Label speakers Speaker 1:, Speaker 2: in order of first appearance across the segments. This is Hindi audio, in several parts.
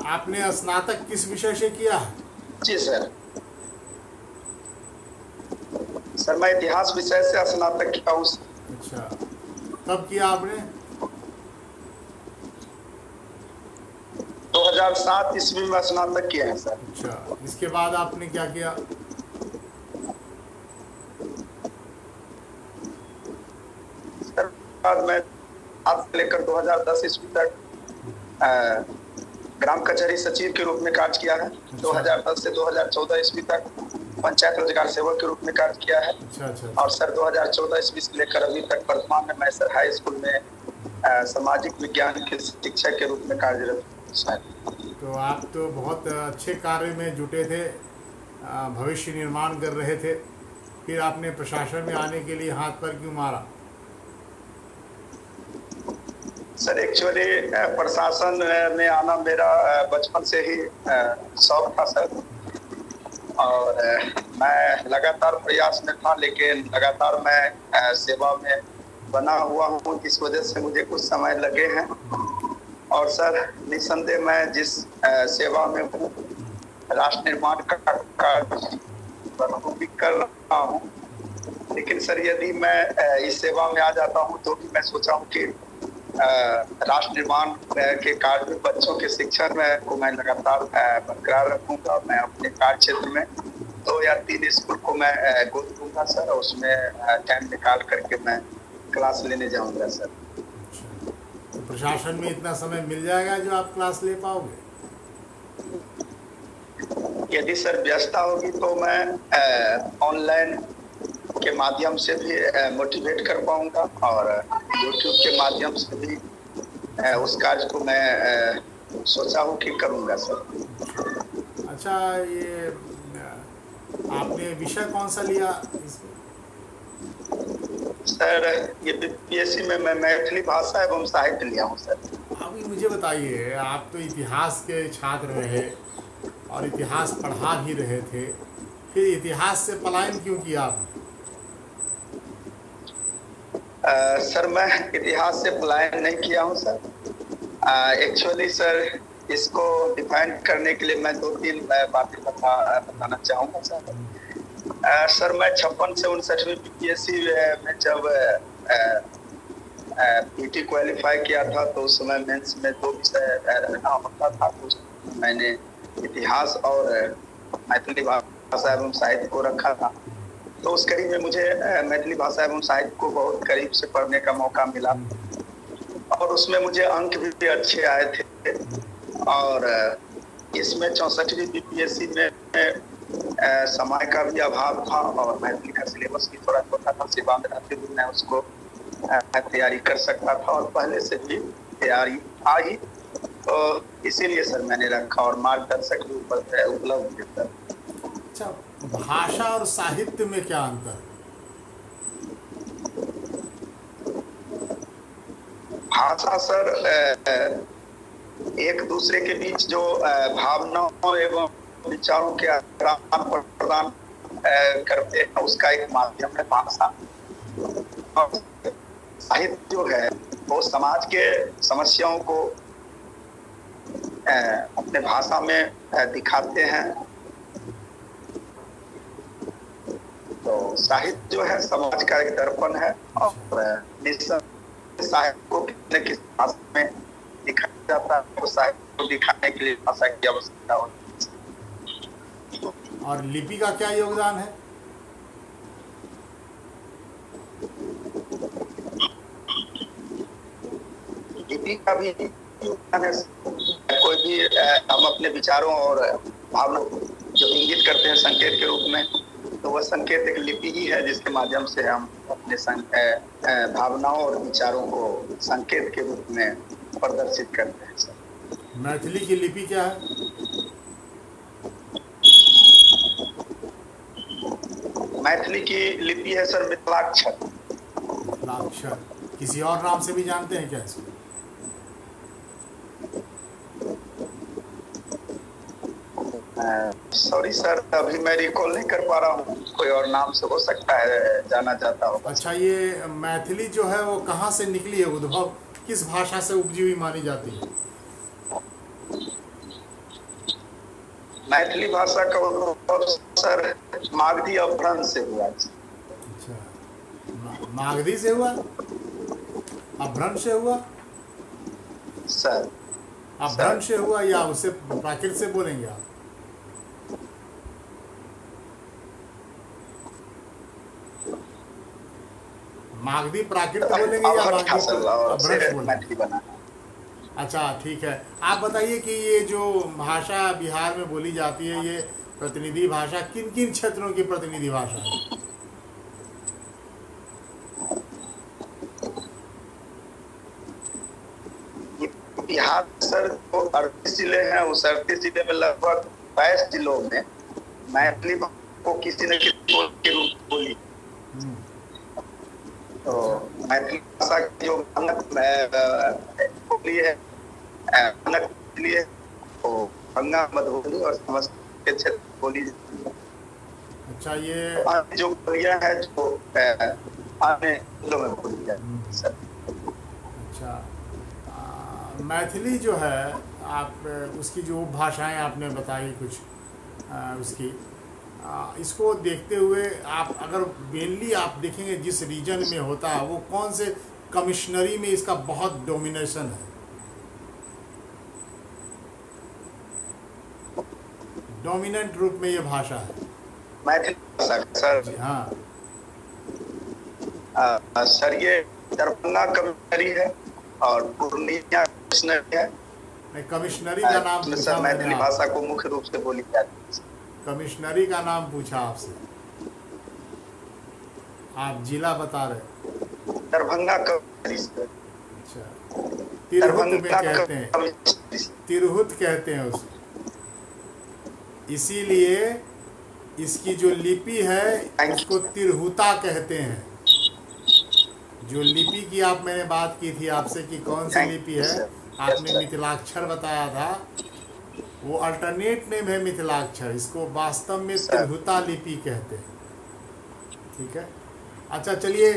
Speaker 1: आपने स्नातक किस विषय से किया है?
Speaker 2: जी सर। सर मैं इतिहास विषय से स्नातक किया हूँ।
Speaker 1: अच्छा, कब किया आपने?
Speaker 2: 2007 ईस्वी में स्नातक किए हैं सर।
Speaker 1: अच्छा, इसके बाद आपने क्या किया?
Speaker 2: सर बाद में आज से लेकर 2010 ईस्वी तक ग्राम कचहरी सचिव के रूप में कार्य किया है। 2010 से 2014 ईस्वी तक पंचायत रोजगार सेवक के रूप में कार्य किया है।
Speaker 1: अच्छा।
Speaker 2: और सर 2014 ईस्वी से लेकर अभी तक वर्तमान में मैं सर हाई स्कूल में सामाजिक विज्ञान के शिक्षक के रूप में कार्यरत हूं।
Speaker 1: तो आप तो बहुत अच्छे कार्य में जुटे थे, भविष्य निर्माण कर रहे थे, फिर आपने प्रशासन में आने के लिए हाथ पर क्यों मारा?
Speaker 2: सर एक्चुअली प्रशासन में आना मेरा बचपन से ही शौक था सर, और मैं लगातार प्रयास में था, लेकिन लगातार मैं सेवा में बना हुआ हूँ, इस वजह से मुझे कुछ समय लगे हैं। और सर निसंदेह मैं जिस सेवा में हूँ, राष्ट्र निर्माण का कार्य बखूबी कर रहा हूँ, लेकिन सर यदि मैं इस सेवा में आ जाता हूँ तो भी मैं सोचा हूँ कि राष्ट्र निर्माण के कार्य में बच्चों के शिक्षण को मैं लगातार बरकरार रखूंगा। मैं अपने कार्य क्षेत्र में 2 या 3 स्कूल को मैं गोद लूंगा सर, और उसमें टाइम निकाल करके मैं क्लास लेने जाऊंगा सर।
Speaker 1: तो प्रशासन में इतना समय मिल जाएगा जो आप क्लास ले पाओगे?
Speaker 2: यदि सर व्यस्तता होगी तो मैं ऑनलाइन के माध्यम से भी मोटिवेट कर पाऊंगा, और यूट्यूब के माध्यम से भी उस कार्य को मैं सोचा हूँ कि करूंगा सर।
Speaker 1: अच्छा, ये आपने विषय कौन सा लिया इसमें?
Speaker 2: सर ये बीपीएससी में मैं मैथिली भाषा एवं साहित्य लिया हूँ सर।
Speaker 1: अभी मुझे बताइए, आप तो इतिहास के छात्र रहे और इतिहास पढ़ा भी रहे थे, फिर इतिहास से पलायन क्यों किया आपने?
Speaker 2: सर मैं इतिहास से पलायन नहीं किया हूँ सर। एक्चुअली सर इसको डिफाइन करने के लिए मैं 2-3 बातें बताना चाहूँगा सर। सर मैं 56 से 59वीं बीपीएससी में जब पीटी क्वालिफाई किया था, तो उस समय मेंस में 2 विषय रहना होता था, तो मैंने इतिहास और मैथिली भाषा एवं साहित्य को रखा था। तो उस कड़ी में मुझे मैथिली भाषा एवं साहित्य को बहुत करीब से पढ़ने का मौका मिला, और उसमें मुझे अंक भी अच्छे आए थे। और इसमें 64वीं बीपीएससी में समय का भी अभाव था, और मैथिली का सिलेबस भी थोड़ा छोटा था, सेवा में रहते हुए मैं उसको तैयारी कर सकता था, और पहले से भी तैयारी था ही, तो इसीलिए सर मैंने रखा, और मार्गदर्शक भी उपलब्ध है सर।
Speaker 1: अच्छा, भाषा और साहित्य में क्या अंतर है?
Speaker 2: भाषा सर एक दूसरे के बीच जो भावनाओं एवं विचारों के आदान प्रदान करते हैं, उसका एक माध्यम है भाषा। और साहित्य जो है वो समाज के समस्याओं को अपने भाषा में दिखाते हैं। तो साहित्य जो है समाज का एक दर्पण है, और साहित्य को किसी न किसी भाषा में दिखाया जाता है, तो साहित्य को दिखाने के लिए भाषा की आवश्यकता होती है।
Speaker 1: और लिपि का क्या योगदान है?
Speaker 2: लिपि का भी योगदान है। कोई भी हम अपने विचारों और भावना जो इंगित करते हैं संकेत के रूप में, तो वह संकेत एक लिपि ही है, जिसके माध्यम से हम अपने भावनाओं और विचारों को संकेत के रूप में प्रदर्शित करते हैं सर।
Speaker 1: मैथिली की लिपि क्या है?
Speaker 2: मैथिली की लिपि है सर मिथिलाक्षर।
Speaker 1: मिथिलाक्षर किसी और नाम से भी जानते हैं क्या इसको?
Speaker 2: सॉरी सर, अभी मैं रिकॉल नहीं कर पा रहा हूँ, कोई और नाम से हो सकता है, जाना चाहता हूँ।
Speaker 1: अच्छा, ये मैथिली जो है वो कहाँ से निकली है, उद्भव किस भाषा से उपजी हुई मानी जाती है?
Speaker 2: मैथिली भाषा का उद्भव सर मागधी अपभ्रंश से हुआ।
Speaker 1: अच्छा, मागधी से हुआ, अपभ्रंश से हुआ?
Speaker 2: सर
Speaker 1: अपभ्रंश से हुआ या उससे प्राकृत से बोलेंगे आप? मागधी प्राकृत बोलेंगे या मागधी अपभ्रंश बोलेंगे? अच्छा, ठीक है। आप बताइए कि ये जो भाषा बिहार में बोली जाती है, ये प्रतिनिधि भाषा किन किन क्षेत्रों की प्रतिनिधि भाषा है?
Speaker 2: बिहार सर जो 38 जिले हैं, उस 38 जिले में लगभग 22 जिलों में मैथिली को किसी न किसी बोल के रूप में बोली। तो मैथिली भाषा की जो बोली है लिए तो गंगा, मधुबनी और समस्तीपुर के क्षेत्र बोली जाती है।
Speaker 1: अच्छा, ये
Speaker 2: जो बोलियां है जो अन्य जिलों में बोली जाती है सर।
Speaker 1: अच्छा, मैथिली जो है, आप उसकी जो भाषाएं आपने बताई कुछ उसकी, इसको देखते हुए आप अगर मेनली आप देखेंगे जिस रीजन में होता है वो कौन से कमिश्नरी में इसका बहुत डोमिनेशन है, डोमिनेंट रूप में ये भाषा है
Speaker 2: मैथिली भाषा सर?
Speaker 1: जी हाँ
Speaker 2: सर ये दरभंगा कमिश्नरी है और पूर्णिया कमिश्नरी है।
Speaker 1: नहीं, कमिश्नरी का नाम पूछा
Speaker 2: सर मैथिली
Speaker 1: मैंने
Speaker 2: भाषा को मुख्य रूप से बोली जाती है।
Speaker 1: कमिश्नरी का नाम पूछा आपसे, आप जिला बता रहे।
Speaker 2: दरभंगा कमिश्नरी सर।
Speaker 1: अच्छा, तिरहुत में कहते हैं, तिरहुत कहते हैं उसको, इसीलिए इसकी जो लिपि है उसको तिरहुता कहते हैं। जो लिपि की मैंने बात की थी आपसे कि कौन सी लिपि है, आपने मिथिलाक्षर बताया था, वो अल्टरनेट नेम है मिथिलाक्षर, इसको वास्तव में तिरहुता लिपि कहते हैं। ठीक है, अच्छा चलिए,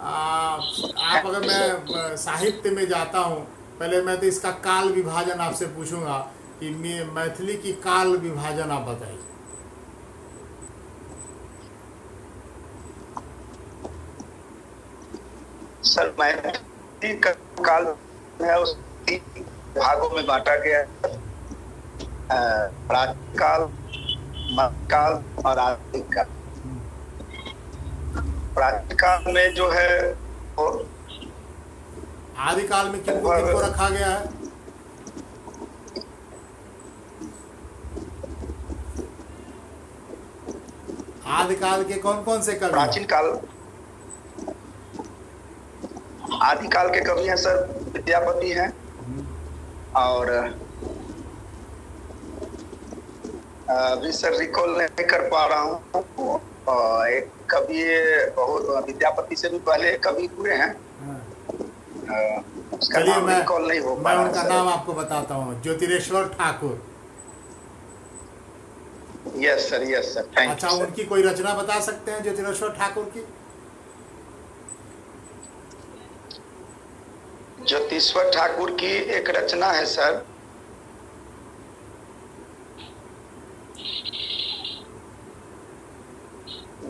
Speaker 1: आप अगर मैं साहित्य में जाता हूँ, पहले मैं तो इसका काल विभाजन आपसे पूछूंगा कि मैथिली की काल विभाजन आप बताइए।
Speaker 2: सर मैथिली का काल है उस 3 भागों में बांटा गया है, प्राचीन काल, मध्यकाल और आधुनिक काल। प्राचीन काल में जो है वो
Speaker 1: आदिकाल में किनको रखा गया है? आदिकाल के कौन कौन से कवि?
Speaker 2: प्राचीन काल, आदिकाल के कवि हैं सर विद्यापति हैं, और अभी सर रिकॉल नहीं कर पा रहा हूँ। एक कवि बहुत विद्यापति से भी पहले कवि हुए हैं, उसका नाम रिकॉल नहीं हो पा रहा।
Speaker 1: मैं उनका नाम आपको बताता हूँ, Jyotireshwar Thakur.
Speaker 2: Yes sir, yes sir, thank you.
Speaker 1: अच्छा, उनकी कोई रचना बता सकते हैं ज्योतिरेश्वर ठाकुर की?
Speaker 2: ज्योतिरेश्वर ठाकुर की एक रचना है सर,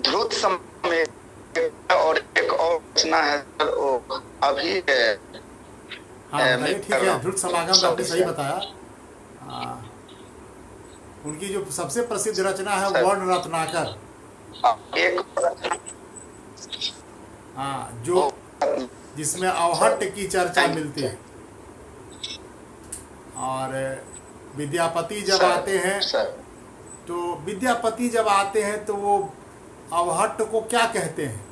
Speaker 2: ध्रुत समय, और एक और रचना है सर वो अभी
Speaker 1: ठीक है, ध्रुत समागम आपने सही बताया। उनकी जो सबसे प्रसिद्ध रचना है वर्ण रत्नाकर,
Speaker 2: एक
Speaker 1: जो जिसमें अवहट्ट की चर्चा मिलती है, और विद्यापति जब आते हैं तो विद्यापति जब आते हैं तो वो अवहट्ट को क्या कहते हैं?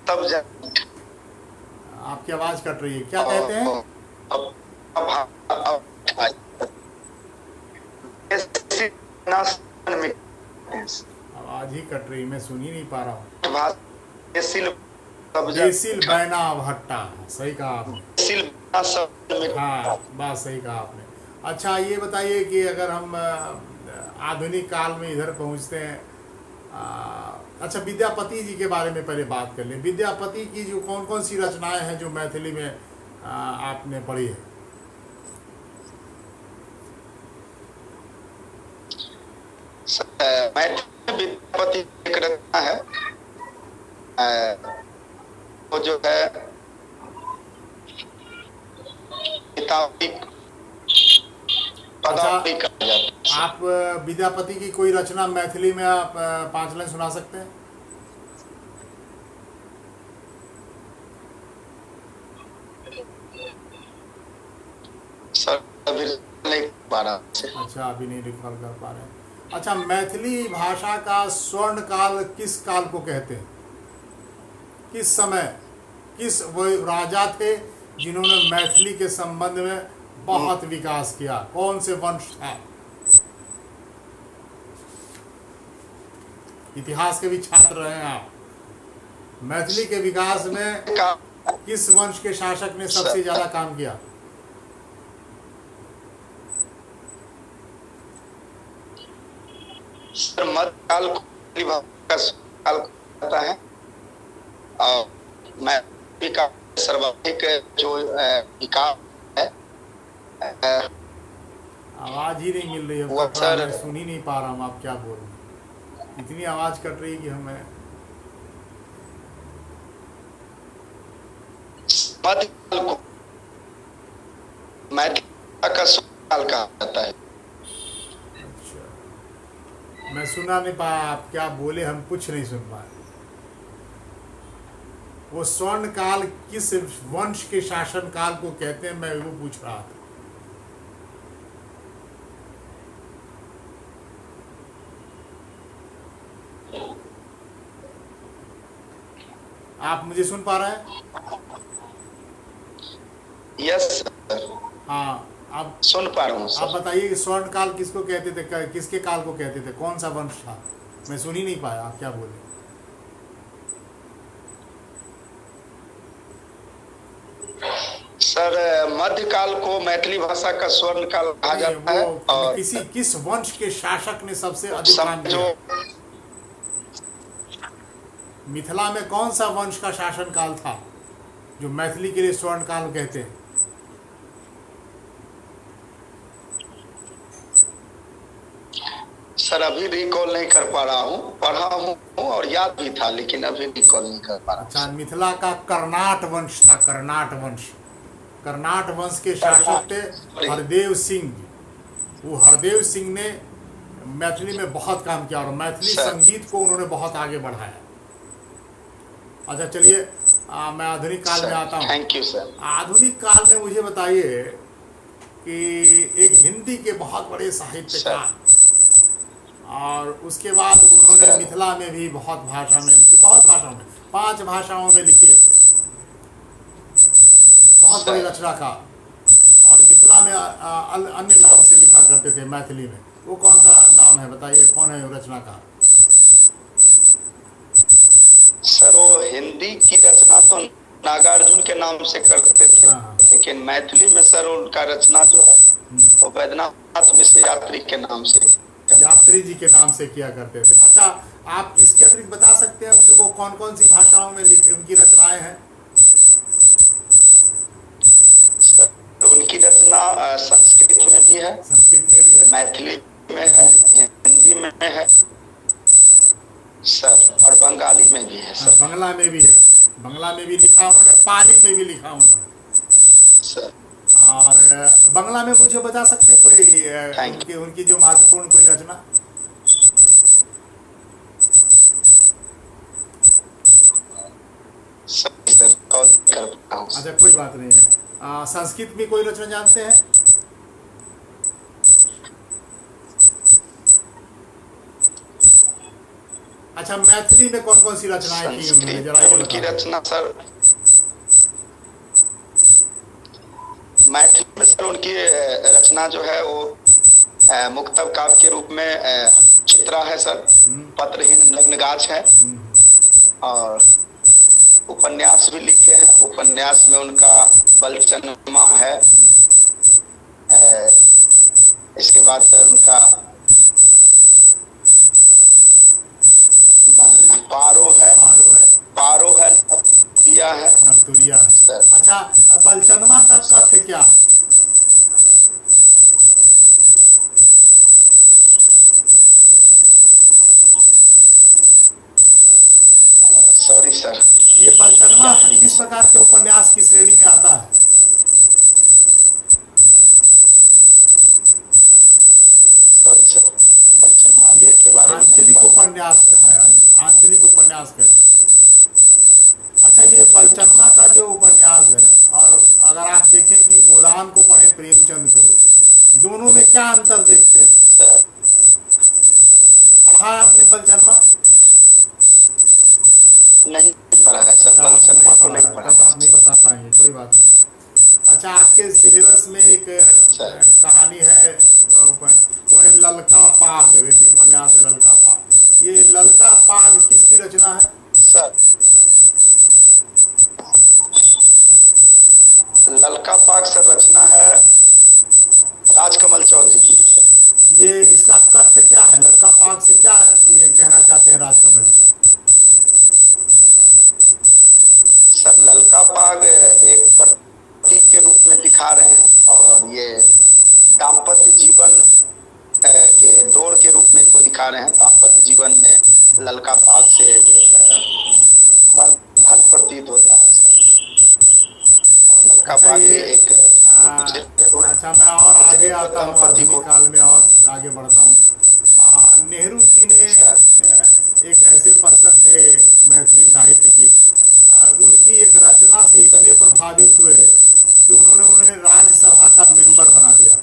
Speaker 2: तब
Speaker 1: आपकी आवाज कट रही है, क्या कहते हैं? आवाज ही कट रही, मैं सुन ही नहीं पा रहा हूँ। बेसिल बैना भट्टा, सही कहा आपने।
Speaker 2: बेसिल बैना सब।
Speaker 1: हाँ, बात सही कहा आपने। अच्छा ये बताइए कि अगर हम आधुनिक काल में इधर पहुंचते हैं, अच्छा विद्यापति जी के बारे में पहले बात कर लें। विद्यापति की जो कौन कौन सी रचनाएं हैं जो मैथिली में आपने पढ़ी है?
Speaker 2: मैथिली विद्यापति एक रचना है, वो जो है
Speaker 1: अच्छा, आप विद्यापति की कोई रचना मैथिली में आप 5 लाइन सुना सकते हैं?
Speaker 2: सर अभी नहीं पा रहा।
Speaker 1: अच्छा, अभी नहीं रिकॉल कर पा रहे हैं। अच्छा, मैथिली भाषा का स्वर्ण काल किस काल को कहते हैं? किस समय, किस वो राजा थे जिन्होंने मैथिली के संबंध में बहुत विकास किया? कौन से वंश था? इतिहास के भी छात्र रहे हैं आप। मैथिली के विकास में किस वंश के शासक ने सबसे ज्यादा काम किया?
Speaker 2: सर मध्यकाल को काल कहता है, और मैथिली का सर्वाधिक जो विकास है,
Speaker 1: आवाज ही नहीं मिल रही है,
Speaker 2: वो सर
Speaker 1: मैं सुन ही नहीं पा रहा हूँ आप क्या बोल रहे हैं। इतनी आवाज कट रही है कि हमें।
Speaker 2: मध्यकाल को मैथिली का काल कहा जाता है।
Speaker 1: अच्छा, मैं सुना नहीं पाया, आप क्या बोले हम कुछ नहीं सुन पाए। वो स्वर्ण काल किस वंश के शासन काल को कहते हैं, मैं वो पूछ रहा था। आप मुझे सुन पा रहे हैं?
Speaker 2: यस सर,
Speaker 1: हाँ, आप
Speaker 2: सुन पा रहा हूँ
Speaker 1: आप
Speaker 2: सर।
Speaker 1: बताइए कि स्वर्ण काल किसको कहते थे, किसके काल को कहते थे, कौन सा वंश था? मैं सुन ही नहीं पाया आप क्या बोले।
Speaker 2: सर मध्यकाल को मैथिली भाषा का स्वर्ण काल कहा जाता है, और
Speaker 1: किस वंश के शासक ने सबसे अधिक काम किया? मिथिला में कौन सा वंश का शासन काल था जो मैथिली के लिए स्वर्ण काल कहते हैं?
Speaker 2: सर अभी रिकॉल नहीं कर पा रहा हूँ, पढ़ा हूँ और याद भी था, लेकिन अभी रिकॉल नहीं कर पा रहा।
Speaker 1: अच्छा, मिथिला का कर्नाट वंश था, कर्नाट वंश। कर्नाट वंश के शासक थे हरदेव सिंह। वो हरदेव सिंह ने मैथिली में बहुत काम किया और मैथिली संगीत को उन्होंने बहुत आगे बढ़ाया। अच्छा चलिए, मैं आधुनिक काल में आता हूँ।
Speaker 2: Thank you sir.
Speaker 1: आधुनिक काल में मुझे बताइए कि एक हिंदी के बहुत बड़े साहित्यकार, और उसके बाद उन्होंने मिथिला में भी बहुत भाषा में लिखी, बहुत भाषाओं में, 5 भाषाओं में लिखे, बहुत बड़ी रचना का, और मिथिला में अन्य नाम से लिखा करते थे मैथिली में। वो कौन सा नाम है बताइए, कौन है रचना का?
Speaker 2: सर वो हिंदी की रचना तो नागार्जुन के नाम से करते थे, लेकिन मैथिली में सर उनका रचना जो है वो वैद्यनाथ मिश्र यात्री के नाम से,
Speaker 1: यात्री जी के नाम से किया करते थे। अच्छा, आप इसके अतिरिक्त बता सकते हैं कि वो कौन कौन सी भाषाओं में उनकी रचनाएं हैं?
Speaker 2: उनकी रचना संस्कृत में भी है,
Speaker 1: संस्कृत में भी है,
Speaker 2: मैथिली में है, हिंदी में है सर, और बंगाली में भी है सर।
Speaker 1: बंगला में भी है, बंगला में भी लिखा उन्होंने, पाली में भी लिखा उन्होंने
Speaker 2: सर।
Speaker 1: और बंगला में मुझे बता सकते हैं कोई उनकी जो महत्वपूर्ण कोई रचना? अच्छा कोई बात नहीं है। संस्कृत में कोई रचना जानते हैं? अच्छा, मैथिली में कौन कौन सी रचनाएं की उन्होंने, जरा
Speaker 2: उनकी रचना सर, मैथिली में सर उनकी रचना जो है वो मुक्तब काव्य के रूप में चित्रा है सर, पत्रहीन नग्न गाछ है, और उपन्यास उपन्यास भी लिखे हैं। उपन्यास में उनका बलचनमा है, इसके बाद उनका पारो है, पारो है, दिया है,
Speaker 1: नवतुरिया है।
Speaker 2: सर।
Speaker 1: अच्छा, बलचनमा का कथ्य क्या है?
Speaker 2: सॉरी सर,
Speaker 1: ये बलचनमा किस प्रकार के उपन्यास की श्रेणी में आता है?
Speaker 2: सॉरी सर, बलचनमा
Speaker 1: ये
Speaker 2: के बारे में
Speaker 1: आंचलिक उपन्यास है, आंचलिक उपन्यास कहते हैं। अच्छा, ये बलचनमा का जो उपन्यास है, और अगर आप देखें कि गोदान को पढ़े प्रेमचंद को, दोनों में क्या अंतर देखते हैं?
Speaker 2: सर,
Speaker 1: पढ़ा है आपने बलचनमा?
Speaker 2: नहीं पढ़ा है सर, बलचनमा को नहीं पढ़ा
Speaker 1: आप नहीं बता पाएंगे, कोई बात नहीं। अच्छा, आपके सिलेबस में एक कहानी है, वो है ललका पाग, एक उपन्यास है ललका पाग। ये ललका पाग किसकी रचना है?
Speaker 2: सर, ललका पाग सर रचना है राजकमल चौधरी की है सर।
Speaker 1: ये इसका तथ्य क्या है? ललका पाग से क्या ये कहना चाहते हैं राजकमल जी?
Speaker 2: सर, ललका पाग एक प्रतीक के रूप में दिखा रहे हैं, और ये दाम्पत्य जीवन के दौर के रूप में इसको दिखा रहे हैं। दाम्पत्य जीवन में ललका पाग से बंधन प्रतीत होता है सर। और ललका
Speaker 1: अच्छा,
Speaker 2: पाग
Speaker 1: ये
Speaker 2: एक
Speaker 1: अच्छा, मैं और आगे आता हूँ, आधुनिक काल में और आगे बढ़ता हूँ। नेहरू जी ने एक ऐसे पर्सन थे मैथिली साहित्य की, उनकी एक रचना से इतने प्रभावित हुए कि उन्हें राज्यसभा का मेंबर बना दिया।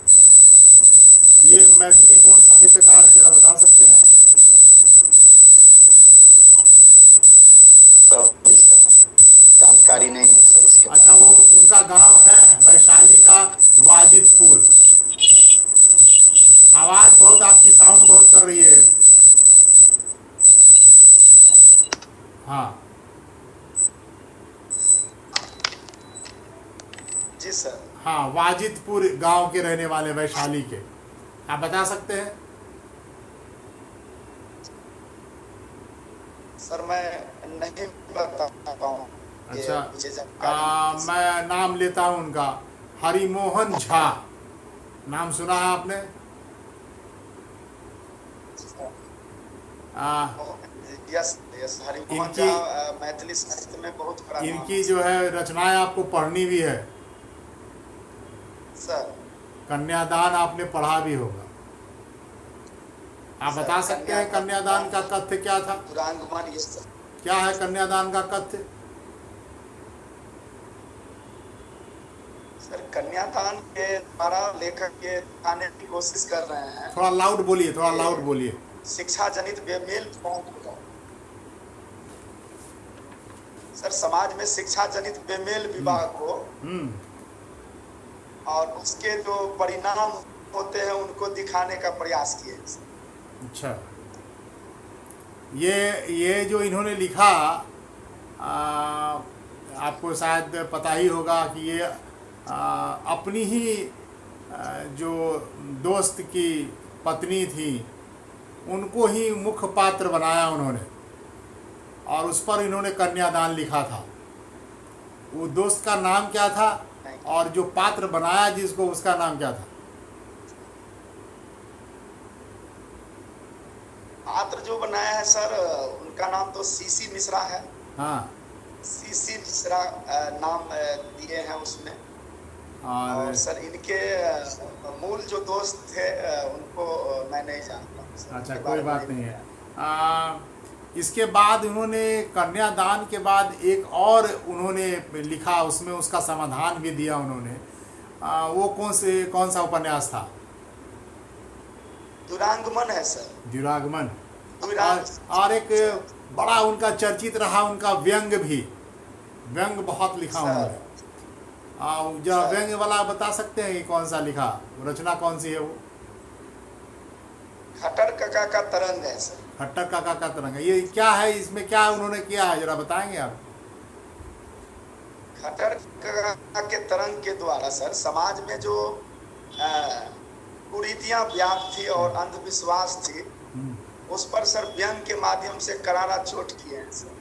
Speaker 1: ये मैथिली कौन साहित्यकार है, जरा बता सकते हैं आप?
Speaker 2: जानकारी नहीं है सर इसके।
Speaker 1: अच्छा, वो उनका गांव है वैशाली का वाजिदपुर। आवाज बहुत, आपकी साउंड बहुत कर रही है। हाँ
Speaker 2: जी सर।
Speaker 1: हाँ, वाजिदपुर गांव के रहने वाले, वैशाली के। आप बता सकते हैं?
Speaker 2: सर, मैं नहीं बता पाऊँ।
Speaker 1: अच्छा, मैं नाम लेता हूं उनका, हरिमोहन झा। नाम सुना है आपने?
Speaker 2: यस यस, हरिमोहन झा मैथिली साहित्य में बहुत बड़ा नाम
Speaker 1: इनकी जो है रचनाएं आपको पढ़नी भी है
Speaker 2: सर।
Speaker 1: कन्यादान आपने पढ़ा भी होगा। आप बता सकते हैं कन्यादान का तथ्य क्या था?
Speaker 2: दुरांगमन, ये सर।
Speaker 1: क्या है कन्यादान का तथ्य?
Speaker 2: सर, कन्यादान के द्वारा लेखक ये दिखाने की कोशिश कर रहे हैं।
Speaker 1: थोड़ा लाउड बोलिए, थोड़ा लाउड बोलिए।
Speaker 2: शिक्षा जनित बेमेल होगा सर, समाज में शिक्षा जनित बेमेल विवाह को और उसके जो परिणाम होते हैं उनको दिखाने का प्रयास किए।
Speaker 1: अच्छा, ये जो इन्होंने लिखा, आपको शायद पता ही होगा कि ये अपनी ही जो दोस्त की पत्नी थी उनको ही मुख्य पात्र बनाया उन्होंने, और उस पर इन्होंने कन्यादान लिखा था। वो दोस्त का नाम क्या था और जो पात्र बनाया जिसको, उसका नाम क्या था?
Speaker 2: पात्र जो बनाया है सर, उनका नाम तो सीसी मिश्रा है।
Speaker 1: हाँ,
Speaker 2: सीसी मिश्रा नाम दिए हैं उसमें। और सर, इनके मूल जो दोस्त थे उनको मैं नहीं जानता।
Speaker 1: अच्छा, कोई बात नहीं है। इसके बाद उन्होंने कन्यादान के बाद एक और उन्होंने लिखा, उसमें उसका समाधान भी दिया उन्होंने। वो कौन सा उपन्यास था?
Speaker 2: दुरांगमन है सर।
Speaker 1: दुरागमन। और एक बड़ा उनका चर्चित रहा उनका व्यंग भी, व्यंग बहुत लिखा उन्होंने। जो व्यंग वाला बता सकते हैं कि कौन सा लिखा, रचना कौन सी है वो?
Speaker 2: खट्टर काका का तरंग है सर।
Speaker 1: खट्टर काका का तरंग है। ये क्या है, इसमें क्या उन्होंने किया है, जरा बताएंगे आप?
Speaker 2: खटर के तरंग के द्वारा सर समाज में जो कुरीतियां व्याप्त थी और अंधविश्वास थी, उस पर सर व्यंग के माध्यम से करारा चोट किए हैं सर।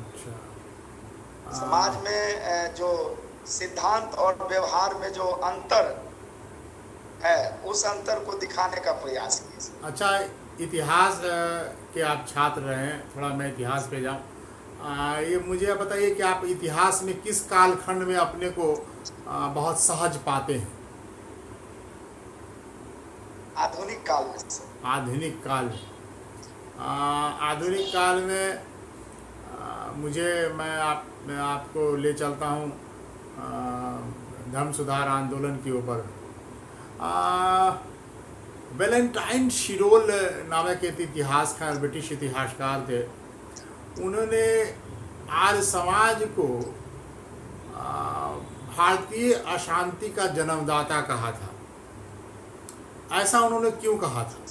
Speaker 1: अच्छा।
Speaker 2: समाज में जो सिद्धांत और व्यवहार में जो अंतर है, उस अंतर को दिखाने का प्रयास किए सर।
Speaker 1: अच्छा, इतिहास के आप छात्र रहे हैं, थोड़ा मैं इतिहास पे जाऊँ। ये मुझे बताइए कि आप इतिहास में किस कालखंड में अपने को बहुत सहज पाते हैं?
Speaker 2: आधुनिक काल में सर।
Speaker 1: आधुनिक काल में। आधुनिक काल में मैं आपको ले चलता हूँ धर्म सुधार आंदोलन के ऊपर। वैलेंटाइन शिरोल नामक एक इतिहासकार, ब्रिटिश इतिहासकार थे। उन्होंने आर्य समाज को भारतीय अशांति का जन्मदाता कहा था। ऐसा उन्होंने क्यों कहा था?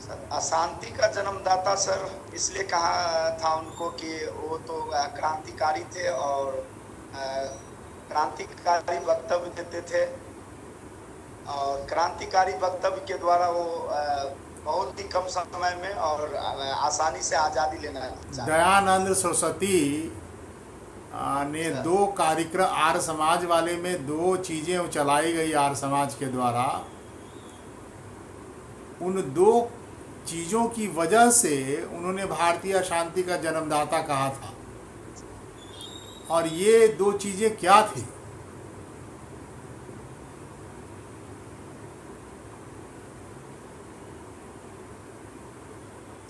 Speaker 2: सर अशांति का जन्मदाता सर इसलिए कहा था उनको कि वो तो क्रांतिकारी थे और क्रांतिकारी वक्तव्य देते थे, और क्रांतिकारी वक्तव्य के द्वारा वो बहुत ही कम समय में और आसानी से आज़ादी लेना चाहते।
Speaker 1: दयानंद सरस्वती ने दो कार्यक्रम आर्य समाज वाले में, दो चीज़ें चलाई गई आर्य समाज के द्वारा। उन दो चीज़ों की वजह से उन्होंने भारतीय अशांति का जन्मदाता कहा था। और ये दो चीज़ें क्या थी?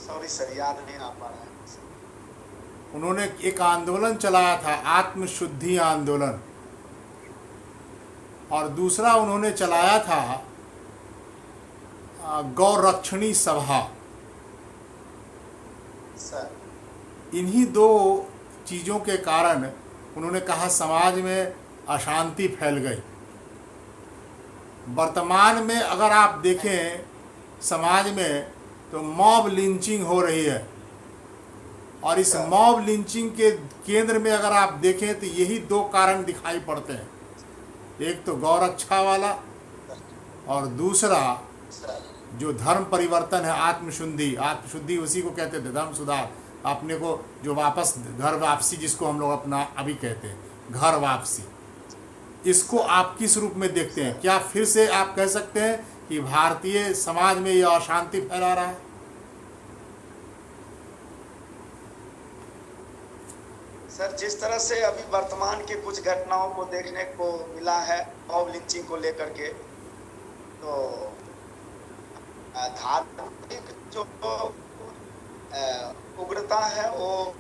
Speaker 2: सॉरी सर, याद नहीं आ पा रहा है।
Speaker 1: उन्होंने एक आंदोलन चलाया था, आत्मशुद्धि आंदोलन, और दूसरा उन्होंने चलाया था गौरक्षणी सभा।
Speaker 2: सर
Speaker 1: इन्हीं दो चीज़ों के कारण उन्होंने कहा समाज में अशांति फैल गई। वर्तमान में अगर आप देखें समाज में तो मॉब लिंचिंग हो रही है, और इस मॉब लिंचिंग के केंद्र में अगर आप देखें तो यही दो कारण दिखाई पड़ते हैं। एक तो गौरक्षा वाला, और दूसरा जो धर्म परिवर्तन है, आत्मशुद्धि। आत्मशुद्धि उसी को कहते थे, धर्म सुधार। अपने को जो वापस घर वापसी, जिसको हम लोग अपना अभी कहते हैं घर वापसी, इसको आप किस रूप में देखते हैं? क्या फिर से आप कह सकते हैं कि भारतीय समाज में यह अशांति फैला रहा है?
Speaker 2: सर जिस तरह से अभी वर्तमान के कुछ घटनाओं को देखने को मिला है मॉब लिंचिंग को लेकर के, तो धार्मिक जो उग्रता है वो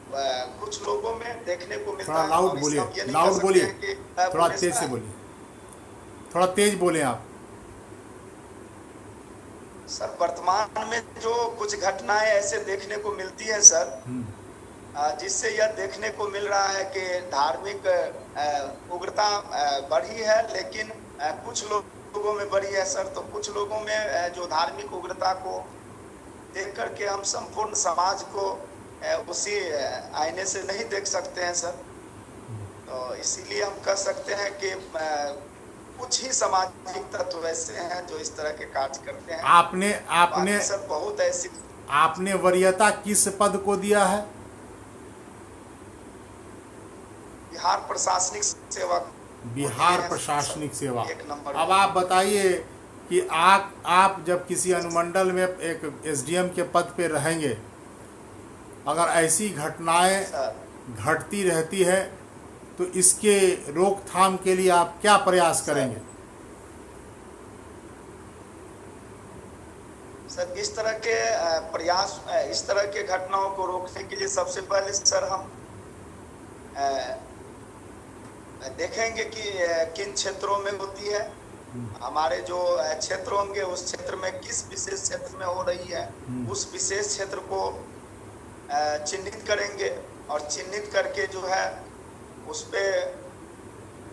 Speaker 2: कुछ लोगों में देखने को मिलता है।
Speaker 1: थोड़ा लाउड बोलिए, लाउड बोलिए, थोड़ा तेज से बोलिए, थोड़ा तेज बोले आप।
Speaker 2: सर वर्तमान में जो कुछ घटनाएं ऐसे देखने को मिलती है सर, जिससे यह देखने को मिल रहा है कि धार्मिक उग्रता बढ़ी है, लेकिन कुछ लोगों में बढ़ी है सर। तो कुछ लोगों में जो धार्मिक उग्रता को देख करके हम संपूर्ण समाज को उसी आईने से नहीं देख सकते हैं सर। तो इसीलिए हम कह सकते हैं कि कुछ ही सामाजिक तत्व ऐसे हैं जो इस तरह के कार्य करते हैं।
Speaker 1: आपने
Speaker 2: सर बहुत ऐसी,
Speaker 1: आपने वरीयता किस पद को दिया है?
Speaker 2: बिहार प्रशासनिक सेवा।
Speaker 1: बिहार प्रशासनिक सेवा।
Speaker 2: एक नंबर।
Speaker 1: अब आप बताइए कि आप जब किसी अनुमंडल में एक एसडीएम के पद पे रहेंगे, अगर ऐसी घटनाएं घटती रहती है तो इसके रोकथाम के लिए आप क्या प्रयास करेंगे?
Speaker 2: सर इस तरह के प्रयास, इस तरह के घटनाओं को रोकने के लिए सबसे पहले सर हम देखेंगे कि किन क्षेत्रों में होती है। हमारे जो क्षेत्र होंगे उस क्षेत्र में किस विशेष क्षेत्र में हो रही है, उस विशेष क्षेत्र को चिन्हित करेंगे, और चिन्हित करके जो है उस पे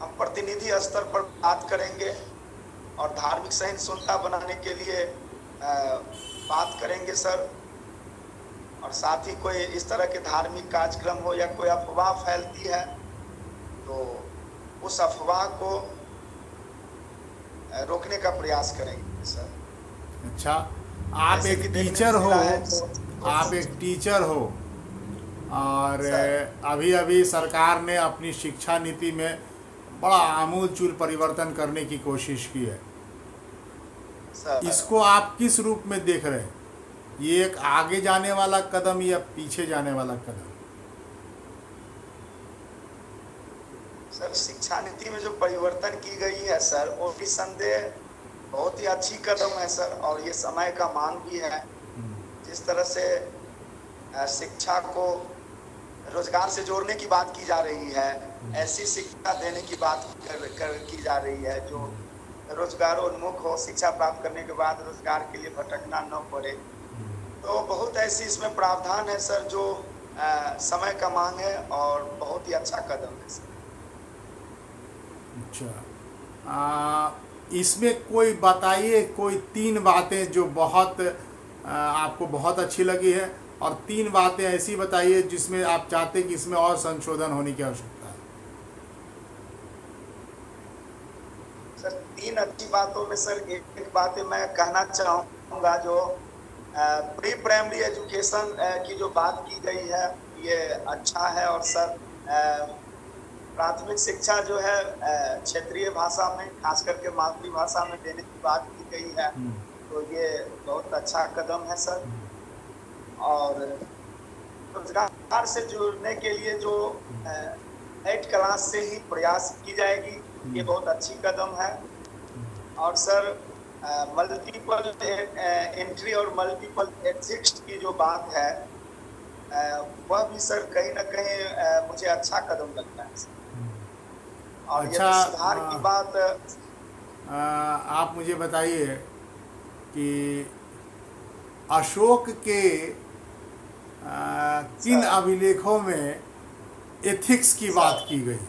Speaker 2: हम प्रतिनिधि स्तर पर बात करेंगे और धार्मिक सहिष्णुता बनाने के लिए बात करेंगे सर। और साथ ही कोई इस तरह के धार्मिक कार्यक्रम हो या कोई अफवाह फैलती है तो उस अफवाह को रोकने का प्रयास करेंगे सर।
Speaker 1: अच्छा, आप
Speaker 2: जैसे
Speaker 1: एक
Speaker 2: कि देखने
Speaker 1: टीचर
Speaker 2: को
Speaker 1: हो,
Speaker 2: मिला है
Speaker 1: आप एक टीचर हो और
Speaker 2: सर।
Speaker 1: अभी अभी सरकार ने अपनी शिक्षा नीति में बड़ा आमूलचूल परिवर्तन करने की कोशिश की है।
Speaker 2: सर
Speaker 1: इसको आप किस रूप में देख रहे हैं? ये एक आगे जाने वाला कदम या पीछे जाने वाला कदम?
Speaker 2: सर शिक्षा नीति में जो परिवर्तन की गई है सर वो निसंदेह बहुत ही अच्छी कदम है सर, और ये समय का मांग भी है। जिस तरह से शिक्षा को रोजगार से जोड़ने की बात की जा रही है, ऐसी शिक्षा देने की बात की जा रही है जो रोजगारोन्मुख हो, शिक्षा प्राप्त करने के बाद रोजगार के लिए भटकना न पड़े। तो बहुत ऐसी इसमें प्रावधान है सर जो समय का मांग है और बहुत ही अच्छा कदम है सर।
Speaker 1: अच्छा, इसमें कोई बताइए, कोई 3 बातें जो बहुत आपको बहुत अच्छी लगी है और 3 बातें ऐसी बताइए जिसमें आप चाहते कि इसमें और संशोधन होने की आवश्यकता है।
Speaker 2: सर 3 अच्छी बातों में सर एक बात मैं कहना चाहूँगा, जो प्री प्राइमरी एजुकेशन की जो बात की गई है ये अच्छा है। और सर प्राथमिक शिक्षा जो है क्षेत्रीय भाषा में, खास करके मातृभाषा में देने की बात की गई है, तो ये बहुत अच्छा कदम है सर। और रोजगार से जुड़ने के लिए जो 8 क्लास से ही प्रयास की जाएगी, ये बहुत अच्छी कदम है। और सर मल्टीपल एंट्री और मल्टीपल एग्जिट की जो बात है वह भी सर कहीं ना कहीं मुझे अच्छा कदम लगता है सर। और
Speaker 1: अच्छा,
Speaker 2: यदि सुधार की बात
Speaker 1: आप मुझे बताइए कि अशोक के किन अभिलेखों में एथिक्स की बात की गई?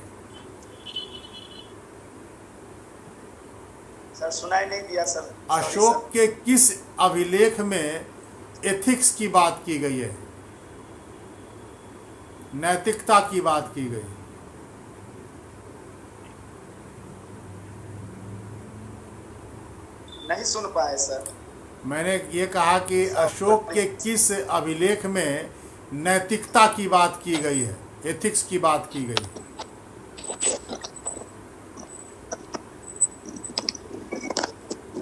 Speaker 2: सर सुनाई नहीं दिया सर।
Speaker 1: अशोक के किस अभिलेख में एथिक्स की बात की गई है, नैतिकता की बात की गई?
Speaker 2: नहीं सुन पाए सर।
Speaker 1: मैंने ये कहा कि अशोक के किस अभिलेख में नैतिकता की बात की गई है, एथिक्स की बात की गई?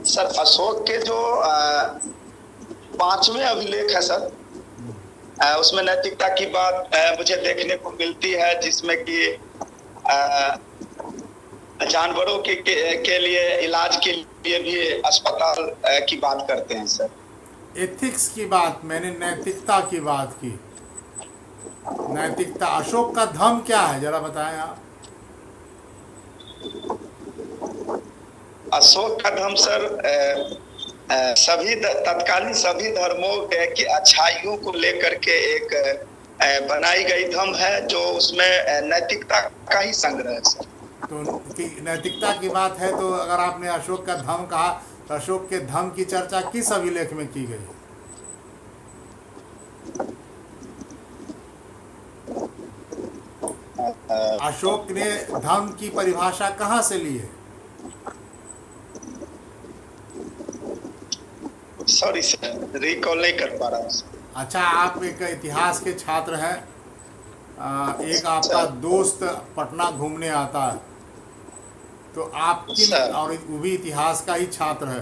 Speaker 2: सर अशोक के जो 5वें अभिलेख है सर, उसमें नैतिकता की बात मुझे देखने को मिलती है, जिसमें कि जानवरों के लिए इलाज के लिए भी अस्पताल की बात करते हैं सर।
Speaker 1: एथिक्स की बात, मैंने नैतिकता की बात की। नैतिकता, अशोक का धर्म क्या है जरा बताएं आप।
Speaker 2: अशोक का धर्म सर सभी तत्कालीन सभी धर्मों की अच्छाइयों को लेकर के एक बनाई गई धर्म है, जो उसमें नैतिकता का ही संग्रह है सर।
Speaker 1: तो नैतिकता की बात है, तो अगर आपने अशोक का धर्म कहा तो अशोक के धर्म की चर्चा किस अभिलेख में की गई? अशोक ने धर्म की परिभाषा कहाँ से ली है?
Speaker 2: सॉरी सर, रिकॉल नहीं कर पा रहा हूँ।
Speaker 1: अच्छा, आप एक इतिहास के छात्र हैं, एक आपका दोस्त पटना घूमने आता है, तो आप किन, और वो भी इतिहास का ही छात्र है,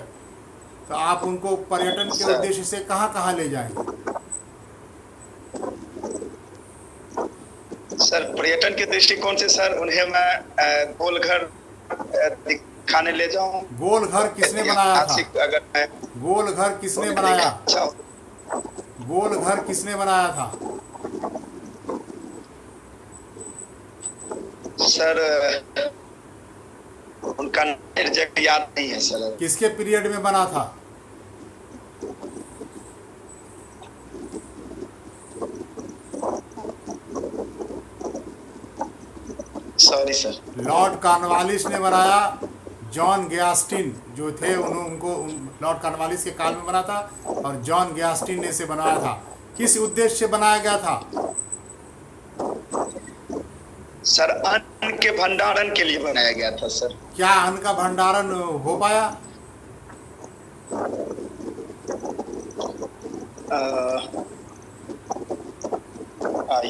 Speaker 1: तो आप उनको पर्यटन के उद्देश्य से कहाँ कहाँ ले जाएंगे?
Speaker 2: सर पर्यटन के दृष्टिकोण से सर उन्हें मैं गोलघर दिखाने ले जाऊं।
Speaker 1: गोलघर किसने बनाया था?
Speaker 2: अगर मैं
Speaker 1: गोलघर किसने बनाया? गोलघर किसने बनाया था?
Speaker 2: सर उनका एग्जैक्ट याद नहीं है सर।
Speaker 1: किसके पीरियड में बना था?
Speaker 2: Sorry sir.
Speaker 1: लॉर्ड कॉर्नवालिस ने बनाया, जॉन गयास्टिन जो थे उनको लॉर्ड कॉर्नवालिस के काल में बना था, और जॉन गयास्टिन ने इसे बनाया था। किस उद्देश्य से बनाया गया था?
Speaker 2: सर अन्न के भंडारण के लिए बनाया गया था सर।
Speaker 1: क्या अन्न का भंडारण हो पाया?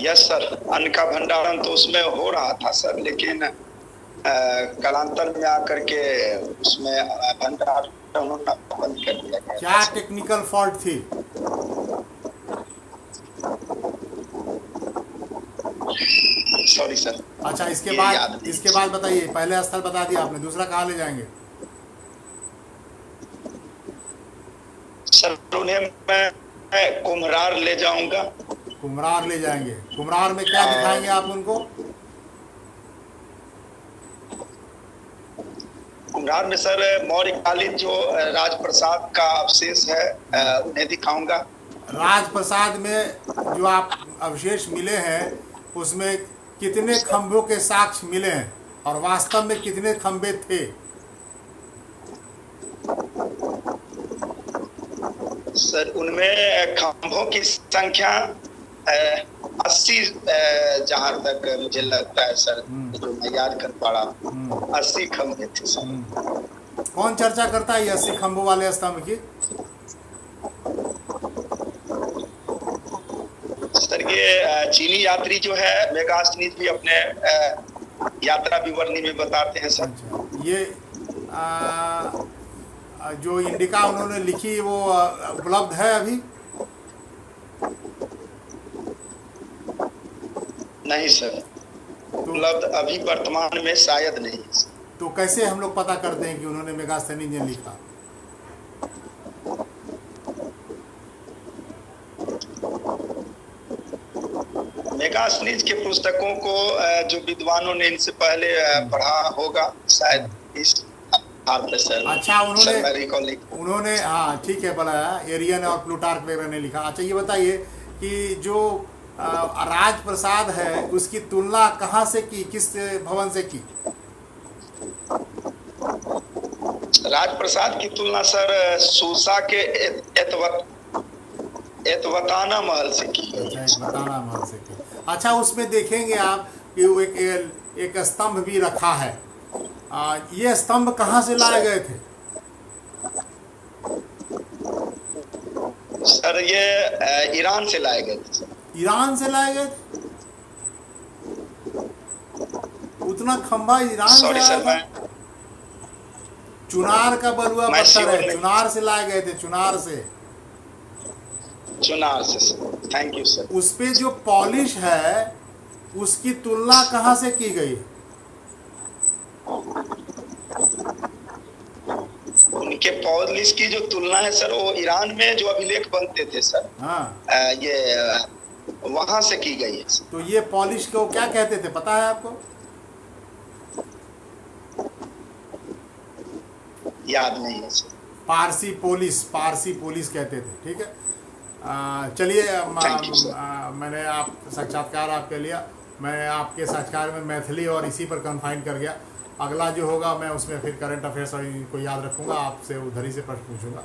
Speaker 2: यस सर, अन्न का भंडारण तो उसमें हो रहा था सर, लेकिन कालांतर में आकर के उसमें भंडारण होना बंद कर दिया गया।
Speaker 1: क्या टेक्निकल फॉल्ट थी?
Speaker 2: Sorry sir.
Speaker 1: अच्छा,
Speaker 2: ये याद नहीं।
Speaker 1: इसके बाद बताइए, पहले स्थल बता दिया आपने, दूसरा कहाँ ले जाएंगे?
Speaker 2: सर उन्हें मैं कुम्हरार ले जाऊंगा।
Speaker 1: कुम्हरार ले जाएंगे। कुम्हरार में क्या दिखाएंगे आप उनको?
Speaker 2: कुम्हरार में सर मौर्यकालीन जो राजप्रसाद का अवशेष है उन्हें दिखाऊंगा।
Speaker 1: राजप्रसाद में जो आप अवशेष मिले हैं उसमें कितने खंभों के साक्ष्य मिले हैं और वास्तव में कितने खंभे थे?
Speaker 2: सर उनमें खंभों की संख्या 80 जहाँ तक मुझे लगता है सर, जो मैं याद कर पा रहा हूँ 80 खंभे थे सर।
Speaker 1: कौन चर्चा करता है ये 80 खंभों वाले स्तंभ की?
Speaker 2: सर ये चीनी यात्री जो है मेगास्थनीज भी अपने यात्रा विवरणी में बताते हैं सर।
Speaker 1: अच्छा, ये जो इंडिका उन्होंने लिखी वो उपलब्ध है अभी?
Speaker 2: नहीं सर, उपलब्ध अभी वर्तमान में शायद नहीं है।
Speaker 1: तो कैसे हम लोग पता करते हैं कि उन्होंने मेगास्थनीज ने लिखा?
Speaker 2: मेगास्थनीज के पुस्तकों को जो विद्वानों ने इनसे पहले पढ़ा होगा शायद इस आधार सर।
Speaker 1: अच्छा, उन्होंने हाँ ठीक है बोला, एरियन और प्लूटार्क वगैरह ने लिखा। अच्छा ये बताइए कि जो राजप्रसाद है उसकी तुलना कहाँ से की, किस भवन से की?
Speaker 2: राजप्रसाद की तुलना सर सूसा के एतवताना महल से की।
Speaker 1: अच्छा, एतवताना महल से की। अच्छा, उसमें देखेंगे आप कि वो एक स्तंभ भी रखा है। ये स्तंभ कहाँ से लाए गए थे?
Speaker 2: सर ये ईरान से लाए गए थे।
Speaker 1: ईरान से लाए गए थे? उतना खंभा ईरान से आया था? चुनार का बलुआ पत्थर है, चुनार से लाए गए थे। चुनार से
Speaker 2: थैंक यू सर।
Speaker 1: उस पे जो पॉलिश है उसकी तुलना कहाँ से की गई?
Speaker 2: उनके पॉलिश की जो तुलना है सर वो ईरान में जो अभिलेख बनते थे सर,
Speaker 1: हाँ,
Speaker 2: ये वहां से की गई है सर।
Speaker 1: तो ये पॉलिश को क्या कहते थे पता है आपको?
Speaker 2: याद नहीं है सर।
Speaker 1: पारसी पोलिस कहते थे। ठीक है, चलिए, मैंने आप साक्षात्कार आपके लिया। मैं आपके साक्षात्कार में मैथिली और इसी पर कन्फाइन कर गया। अगला जो होगा मैं उसमें फिर करंट अफेयर्स और इनको याद रखूंगा, आपसे उधर ही से प्रश्न पूछूंगा।